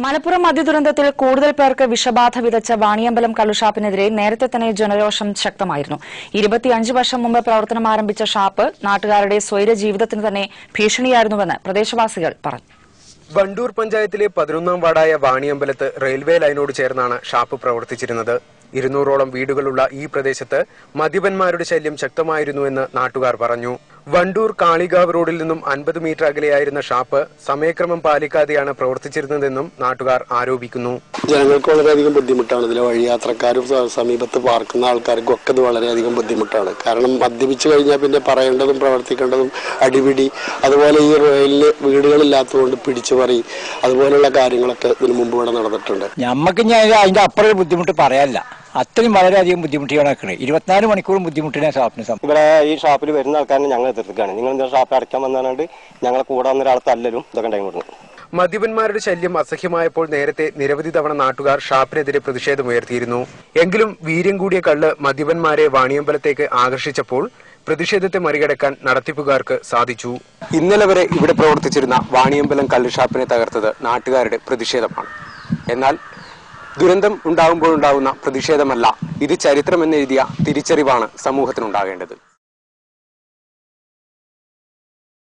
മലപ്പുറം മദ്യദുരന്തത്തിൽ കൂടുതൽ പേർക്ക് വിഷബാധ വിതച്ച വാണിയമ്പലം കള്ളുഷാപ്പിനെതിരെ നേരത്തെ തന്നെ ജനരോഷം ശക്തമായിരുന്നു. 25 വർഷം മുമ്പ് പ്രവർത്തനം ആരംഭിച്ച ഷാപ്പ് നാട്ടുകാരുടെ സ്വൈര ജീവിതത്തിന് തന്നെ ഭീഷണിയായിരുന്നുവെന്ന് പ്രദേശവാസികൾ പറഞ്ഞു. വണ്ടൂർ പഞ്ചായത്തിലെ 11ാം വാർഡായ വാണിയമ്പലത്ത് റെയിൽവേ ലൈനോട് ചേർന്നാണ് ഷാപ്പ് പ്രവർത്തിച്ചിരുന്നത്. 200ഓളം വീടുകളുള്ള ഈ പ്രദേശത്ത് മദ്യപന്മാരുടെ ശല്യം ശക്തമായിരുന്നുവെന്ന് നാട്ടുകാർ പറഞ്ഞു. വണ്ടൂർ കാളികാവ് റോഡിൽ നിന്നും 50 മീറ്റർ അകലെയായിരുന്ന ഷാപ്പ് സമയക്രമം പാലിക്കാതെയാണ് പ്രവർത്തിച്ചിരുന്നതെന്നും നാട്ടുകാർ ആരോപിക്കുന്നു. ജനങ്ങൾക്ക് വളരെയധികം ബുദ്ധിമുട്ടാണ്. ഇതിലെ വഴിയാത്രക്കാരും സമീപത്ത് പാർക്കുന്ന ആൾക്കാർക്കും ഒക്കെ ഇത് വളരെയധികം ബുദ്ധിമുട്ടാണ്. കാരണം മദ്യപിച്ചു കഴിഞ്ഞാൽ പിന്നെ പറയേണ്ടതും പ്രവർത്തിക്കേണ്ടതും അടിപിടി, അതുപോലെ ഈ റോയിലിൽ വീടുകളില്ലാത്തതുകൊണ്ട് പിടിച്ചുപറി, അതുപോലെയുള്ള കാര്യങ്ങളൊക്കെ ഇതിനു മുമ്പ് ഇവിടെ നടന്നിട്ടുണ്ട്. ഞമ്മക്ക് ഞാൻ അതിന്റെ അപ്പുറം ബുദ്ധിമുട്ട് പറയാനില്ല. അത്രയും വളരെയധികം ബുദ്ധിമുട്ടിയാണ്. 24 മണിക്കൂറും ബുദ്ധിമുട്ടിനെ ഷാപ്പിന്. ഇവിടെ ഈ ഷാപ്പിൽ വരുന്ന ആൾക്കാരെ ഞങ്ങൾ എതിർക്കുകയാണ്. നിങ്ങൾ എന്താ ഷാപ്പ് അടയ്ക്കാൻ വന്നാണ്ട് ഞങ്ങളെ കൂടെ വന്ന ഒരാൾ തല്ലലും ഇതൊക്കെ ഉണ്ടായിരുന്നു. മദ്യപന്മാരുടെ ശല്യം അസഹ്യമായപ്പോൾ നേരത്തെ നിരവധി തവണ നാട്ടുകാർ ഷാപ്പിനെതിരെ പ്രതിഷേധമുയർത്തിയിരുന്നു. എങ്കിലും വീര്യം കൂടിയ കള്ള് മദ്യപന്മാരെ വാണിയമ്പലത്തേക്ക് ആകർഷിച്ചപ്പോൾ പ്രതിഷേധത്തെ മറികടക്കാൻ നടത്തിപ്പുകാർക്ക് സാധിച്ചു. ഇന്നലെ വരെ ഇവിടെ പ്രവർത്തിച്ചിരുന്ന വാണിയമ്പലം കള്ള് ഷാപ്പിനെ തകർത്തത് നാട്ടുകാരുടെ പ്രതിഷേധമാണ്. എന്നാൽ ദുരന്തം ഉണ്ടാകുമ്പോഴുണ്ടാകുന്ന പ്രതിഷേധമല്ല, ഇത് ചരിത്രമെന്നെഴുതിയ തിരിച്ചറിവാണ് സമൂഹത്തിനുണ്ടാകേണ്ടത്.